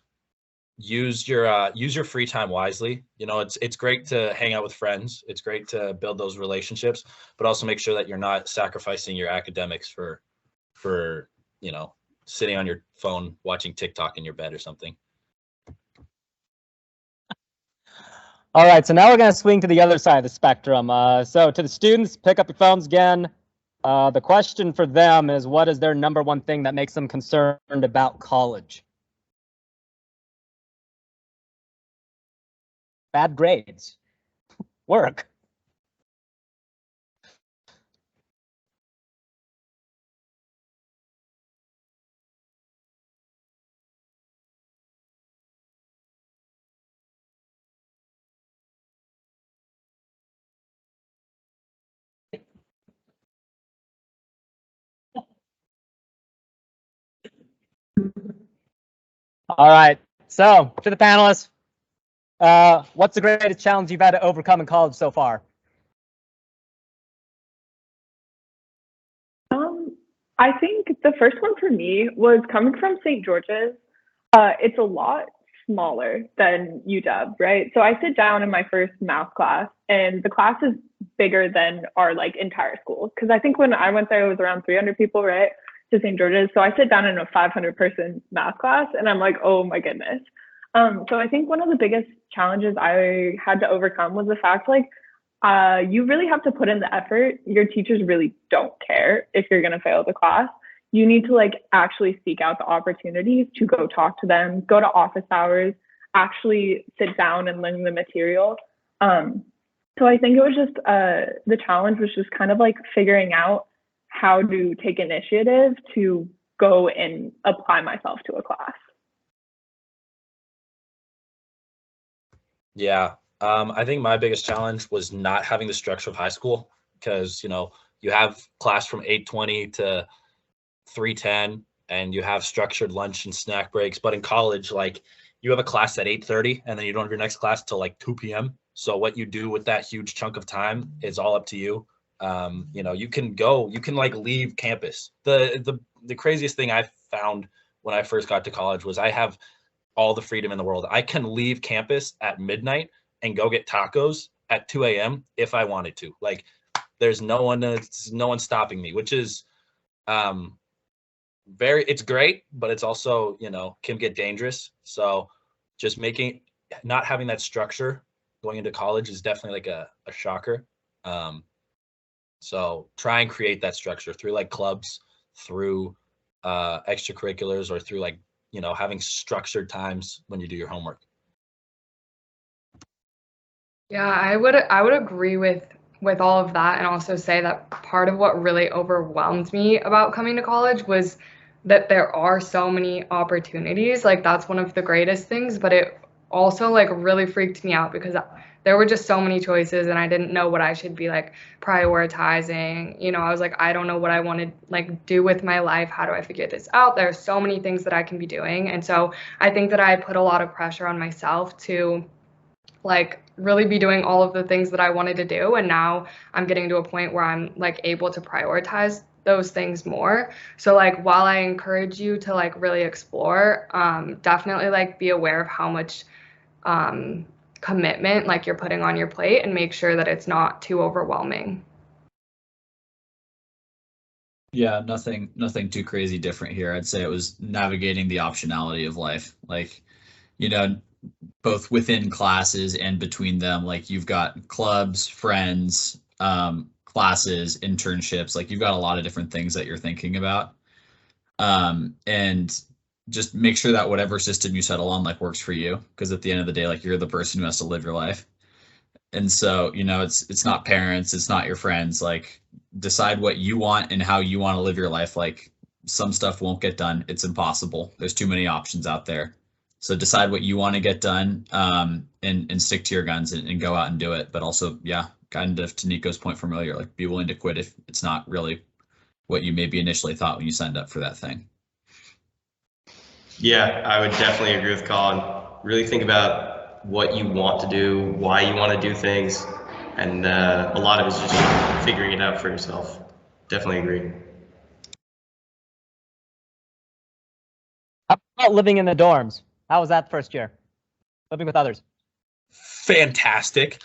use your free time wisely. You know, it's great to hang out with friends. It's great to build those relationships, but also make sure that you're not sacrificing your academics for you know, sitting on your phone watching TikTok in your bed or something. All right, so now we're going to swing to the other side of the spectrum. So to the students, pick up your phones again. The question for them is, what is their number one thing that makes them concerned about college? Bad grades, work. All right, so to the panelists, what's the greatest challenge you've had to overcome in college so far? I think the first one for me was coming from St. George's. It's a lot smaller than UW, right? So I sit down in my first math class, and the class is bigger than our like entire school. Because I think when I went there, it was around 300 people, right, to St. George's. So I sit down in a 500-person math class, and I'm like, oh my goodness. So I think one of the biggest challenges I had to overcome was the fact like you really have to put in the effort. Your teachers really don't care if you're going to fail the class. You need to like actually seek out the opportunities to go talk to them, go to office hours, actually sit down and learn the material. So I think it was just the challenge was just kind of like figuring out how to take initiative to go and apply myself to a class. Yeah. I think my biggest challenge was not having the structure of high school, because, you know, you have class from 8:20 to 3:10 and you have structured lunch and snack breaks. But in college, like, you have a class at 8:30 and then you don't have your next class till like 2 p.m. So what you do with that huge chunk of time is all up to you. You know, you can like leave campus. The craziest thing I found when I first got to college was I have all the freedom in the world. I can leave campus at midnight and go get tacos at 2 a.m. if I wanted to. Like, there's no one stopping me, which is it's great, but it's also, you know, can get dangerous. So just not having that structure going into college is definitely like a shocker. So try and create that structure through like clubs, through extracurriculars, or through like, you know, having structured times when you do your homework. Yeah, I would agree with all of that, and also say that part of what really overwhelmed me about coming to college was that there are so many opportunities. Like, that's one of the greatest things, but it also like really freaked me out because there were just so many choices and I didn't know what I should be like prioritizing. You know, I was like, I don't know what I want to like do with my life. How do I figure this out? There are so many things that I can be doing. And so I think that I put a lot of pressure on myself to like really be doing all of the things that I wanted to do. And now I'm getting to a point where I'm like able to prioritize those things more. So like, while I encourage you to like really explore, definitely like be aware of how much commitment like you're putting on your plate, and make sure that it's not too overwhelming. Yeah, nothing too crazy different here. I'd say it was navigating the optionality of life. Like, you know, both within classes and between them, like you've got clubs, friends, classes, internships, like you've got a lot of different things that you're thinking about. And just make sure that whatever system you settle on like works for you, because at the end of the day, like you're the person who has to live your life. And so, you know, it's not parents, it's not your friends. Like, decide what you want and how you want to live your life. Like, some stuff won't get done. It's impossible. There's too many options out there. So decide what you want to get done, and stick to your guns and go out and do it. But also, yeah, kind of to Nico's point from earlier, like be willing to quit if it's not really what you maybe initially thought when you signed up for that thing. Yeah, I would definitely agree with Collin. Really think about what you want to do, why you want to do things, and a lot of it is just figuring it out for yourself. Definitely agree. about living in the dorms? How was that first year? Living with others? Fantastic.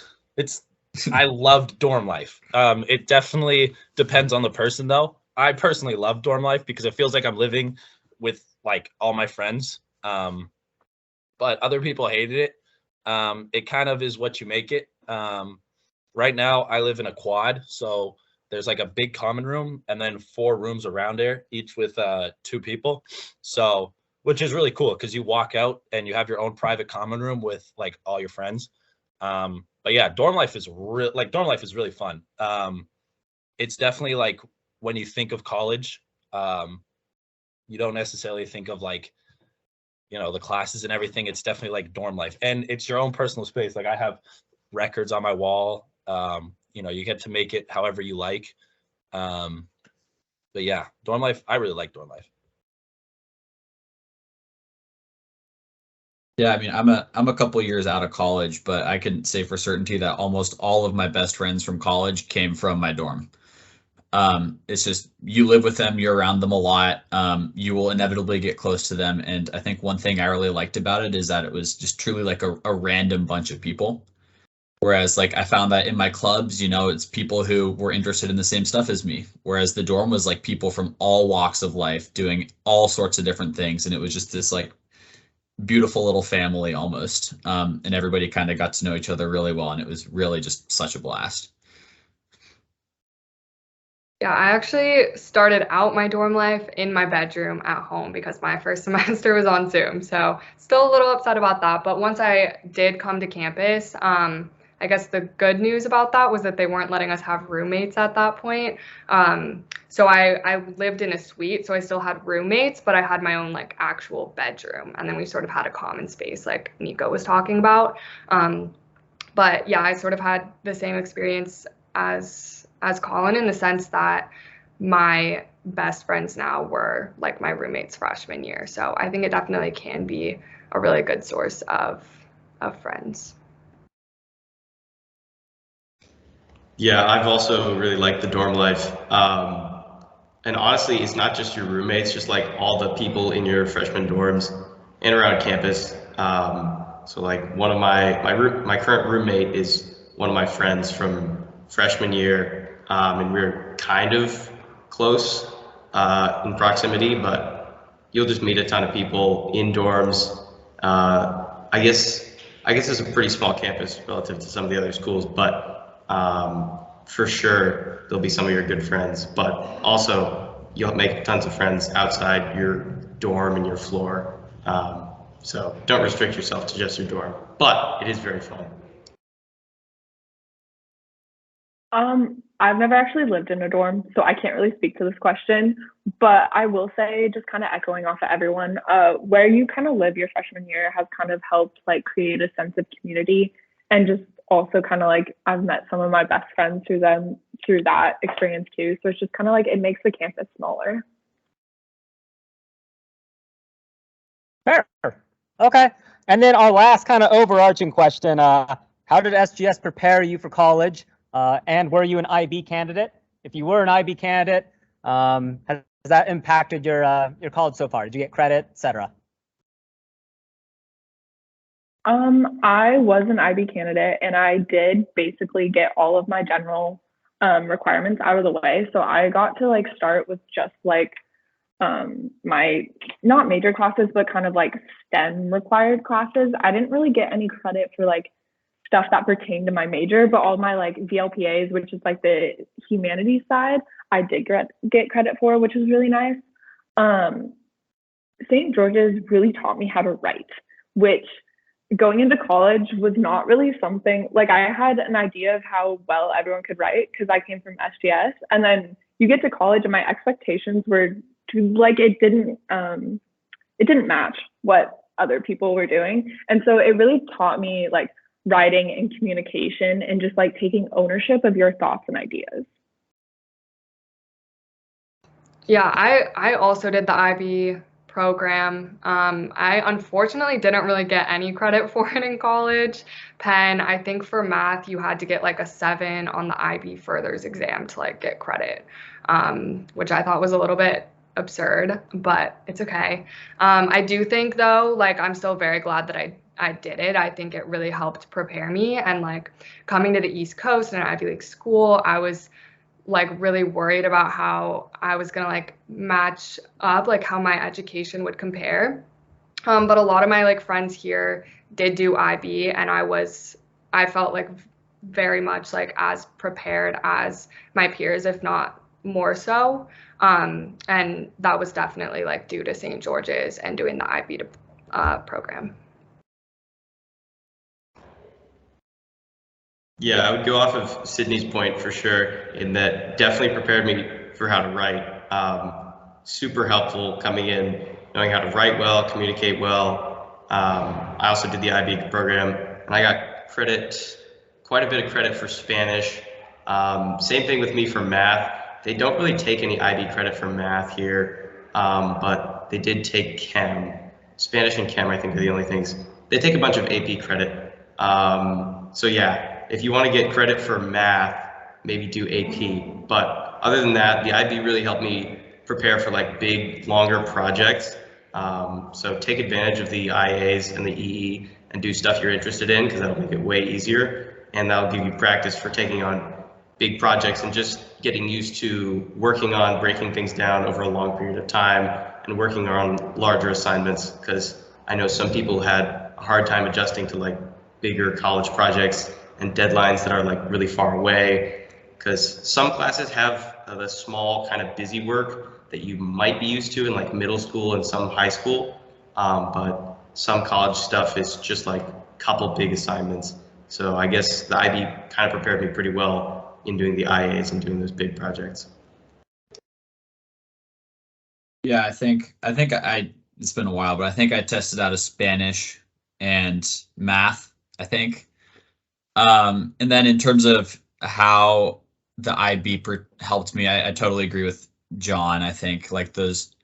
I loved dorm life. It definitely depends on the person, though. I personally love dorm life because it feels like I'm living with like all my friends. But other people hated it. It kind of is what you make it. Right now, I live in a quad, so there's like a big common room and then 4 rooms around there, each with 2 people. So, which is really cool because you walk out and you have your own private common room with like all your friends. But yeah, dorm life is really fun. It's definitely like when you think of college, you don't necessarily think of like, the classes and everything. It's definitely like dorm life, and it's your own personal space. Like I have records on my wall. You get to make it however you like. But yeah, dorm life, I really like dorm life. Yeah, I mean, I'm a couple years out of college, but I can say for certainty that almost all of my best friends from college came from my dorm. It's just you live with them, you're around them a lot. You will inevitably get close to them, and I think one thing I really liked about it is that it was just truly like a random bunch of people. Whereas like I found that in my clubs, it's people who were interested in the same stuff as me. Whereas the dorm was like people from all walks of life doing all sorts of different things, and it was just this like beautiful little family almost. And everybody kind of got to know each other really well, and it was really just such a blast. Yeah, I actually started out my dorm life in my bedroom at home because my first semester was on Zoom. So still a little upset about that. But once I did come to campus, I guess the good news about that was that they weren't letting us have roommates at that point. So I lived in a suite, so I still had roommates, but I had my own like actual bedroom. And then we sort of had a common space like Nico was talking about. But yeah, I sort of had the same experience as Collin in the sense that my best friends now were like my roommates freshman year. So I think it definitely can be a really good source of friends. Yeah, I've also really liked the dorm life. And honestly, it's not just your roommates, just like all the people in your freshman dorms and around campus. So like one of my current roommate is one of my friends from freshman year. And we're kind of close in proximity, but you'll just meet a ton of people in dorms. I guess it's a pretty small campus relative to some of the other schools, but for sure there'll be some of your good friends. But also you'll make tons of friends outside your dorm and your floor. So don't restrict yourself to just your dorm, but it is very fun. I've never actually lived in a dorm, so I can't really speak to this question, but I will say, just kind of echoing off of everyone, where you kind of live your freshman year has kind of helped like create a sense of community, and just also kind of like I've met some of my best friends through that experience too. So it's just kind of like it makes the campus smaller. Fair. Okay. And then our last kind of overarching question, how did SGS prepare you for college? And were you an IB candidate? If you were an IB candidate, has that impacted your college so far? Did you get credit, etc.? I was an IB candidate, and I did basically get all of my general requirements out of the way. So I got to like start with just like my not major classes, but kind of like STEM required classes. I didn't really get any credit for like stuff that pertained to my major, but all my like VLPAs, which is like the humanities side, I did get credit for, which was really nice. St. George's really taught me how to write, which going into college was not really something like I had an idea of how well everyone could write because I came from SGS, and then you get to college and my expectations were like it didn't match what other people were doing, and so it really taught me like writing and communication and just like taking ownership of your thoughts and ideas. Yeah, I also did the IB program. I unfortunately didn't really get any credit for it in college. Penn, I think for math, you had to get like a 7 on the IB Furthers exam to like get credit, which I thought was a little bit absurd, but it's okay. I do think though, like I'm still very glad that I did it. I think it really helped prepare me, and like coming to the East Coast and an Ivy League school, I was like really worried about how I was gonna like match up, like how my education would compare. But a lot of my like friends here did do IB, and I felt like very much like as prepared as my peers, if not more so. And that was definitely like due to St. George's and doing the IB program. Yeah, I would go off of Sydney's point for sure, in that definitely prepared me for how to write. Super helpful coming in, knowing how to write well, communicate well. I also did the IB program, and I got quite a bit of credit for Spanish. Same thing with me for math. They don't really take any IB credit for math here, but they did take Chem. Spanish and Chem, I think, are the only things. They take a bunch of AP credit. So yeah, if you want to get credit for math, maybe do AP. But other than that, the IB really helped me prepare for like big, longer projects. So take advantage of the IAs and the EE and do stuff you're interested in, because that'll make it way easier. And that'll give you practice for taking on big projects and just getting used to working on breaking things down over a long period of time and working on larger assignments, because I know some people had a hard time adjusting to like bigger college projects and deadlines that are like really far away, because some classes have the small kind of busy work that you might be used to in like middle school and some high school, but some college stuff is just like a couple big assignments. So I guess the IB kind of prepared me pretty well in doing the IAs and doing those big projects. Yeah, I think it's been a while, but I think I tested out of Spanish and math, I think. And then in terms of how the IB helped me, I totally agree with John. I think like those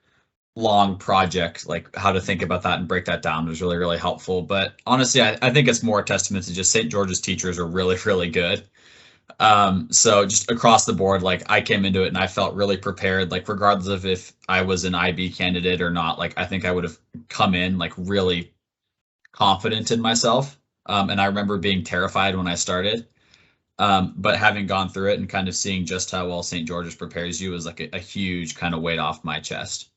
long projects, like how to think about that and break that down was really, really helpful. But honestly, I think it's more a testament to just St. George's teachers are really, really good. So just across the board, like I came into it and I felt really prepared, like regardless of if I was an IB candidate or not, like I think I would have come in like really confident in myself. And I remember being terrified when I started. But having gone through it and kind of seeing just how well St. George's prepares you was like a huge kind of weight off my chest.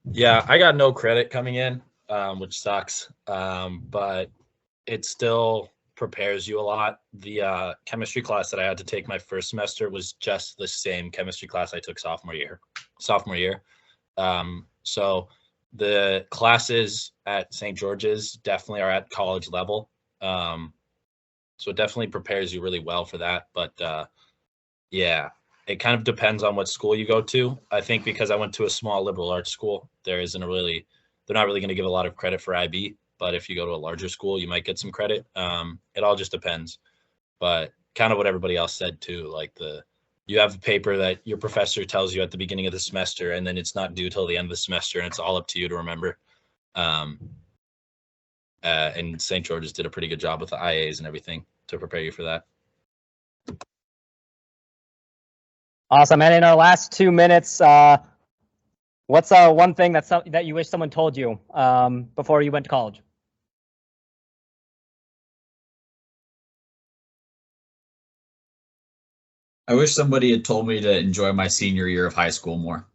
Yeah, I got no credit coming in, which sucks. But it still prepares you a lot. The chemistry class that I had to take my first semester was just the same chemistry class I took sophomore year. So the classes at St. George's definitely are at college level. So it definitely prepares you really well for that. But yeah, it kind of depends on what school you go to. I think because I went to a small liberal arts school, they're not really going to give a lot of credit for IB. But if you go to a larger school, you might get some credit. It all just depends. But kind of what everybody else said too, like you have a paper that your professor tells you at the beginning of the semester, and then it's not due till the end of the semester, and it's all up to you to remember. And St. George's did a pretty good job with the IAs and everything to prepare you for that. Awesome. And in our last 2 minutes, what's one thing that you wish someone told you before you went to college? I wish somebody had told me to enjoy my senior year of high school more.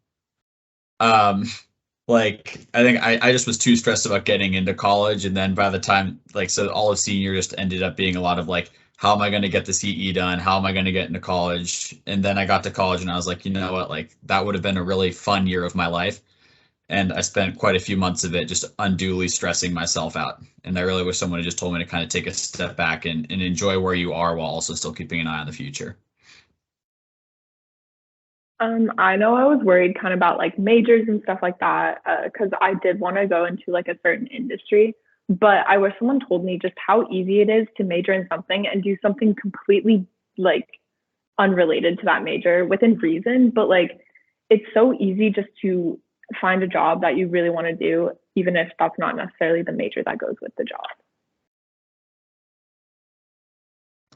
Like, I think I just was too stressed about getting into college. And then by the time, like, so all of senior just ended up being a lot of like, how am I going to get the CE done? How am I going to get into college? And then I got to college and I was like, you know what, like that would have been a really fun year of my life. And I spent quite a few months of it just unduly stressing myself out. And I really wish someone had just told me to kind of take a step back and enjoy where you are while also still keeping an eye on the future. I know I was worried kind of about like majors and stuff like that, because I did want to go into like a certain industry, but I wish someone told me just how easy it is to major in something and do something completely like unrelated to that major within reason. But like, it's so easy just to find a job that you really want to do, even if that's not necessarily the major that goes with the job.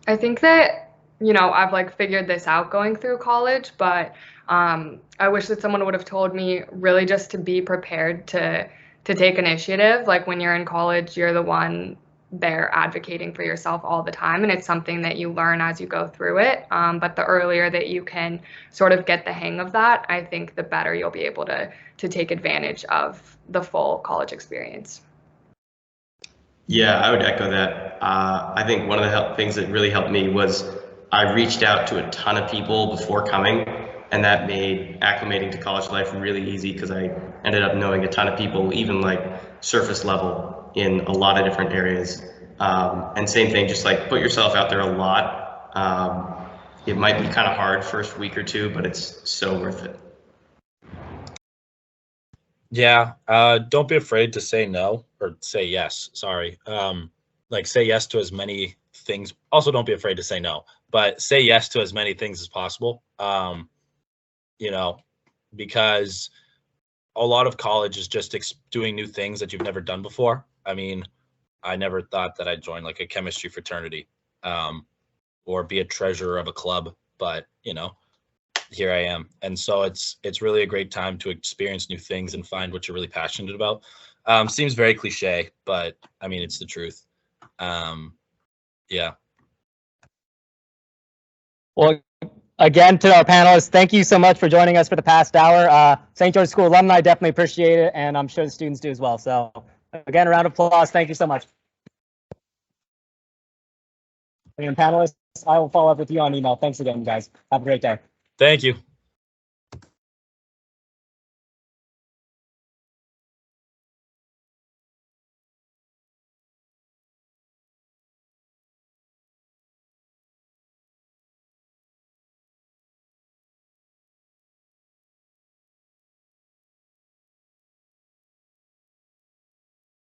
I think that I've like figured this out going through college, but I wish that someone would have told me really just to be prepared to take initiative. Like when you're in college, you're the one there advocating for yourself all the time, and it's something that you learn as you go through it. But the earlier that you can sort of get the hang of that, I think the better you'll be able to take advantage of the full college experience. Yeah, I would echo that. I think one of the things that really helped me was I reached out to a ton of people before coming, and that made acclimating to college life really easy because I ended up knowing a ton of people, even like surface level in a lot of different areas. And same thing, just like put yourself out there a lot. It might be kind of hard first week or two, but it's so worth it. Yeah, don't be afraid to say no or say yes. Sorry. Like say yes to as many things. Also, don't be afraid to say no, but say yes to as many things as possible. Because a lot of college is just doing new things that you've never done before. I mean, I never thought that I'd join like a chemistry fraternity, or be a treasurer of a club, but here I am. And so it's really a great time to experience new things and find what you're really passionate about. Seems very cliche, but I mean, it's the truth. Yeah. Well, again, to our panelists, thank you so much for joining us for the past hour. St. George School alumni definitely appreciate it, and I'm sure the students do as well. So again, a round of applause. Thank you so much. And panelists, I will follow up with you on email. Thanks again, guys. Have a great day. Thank you.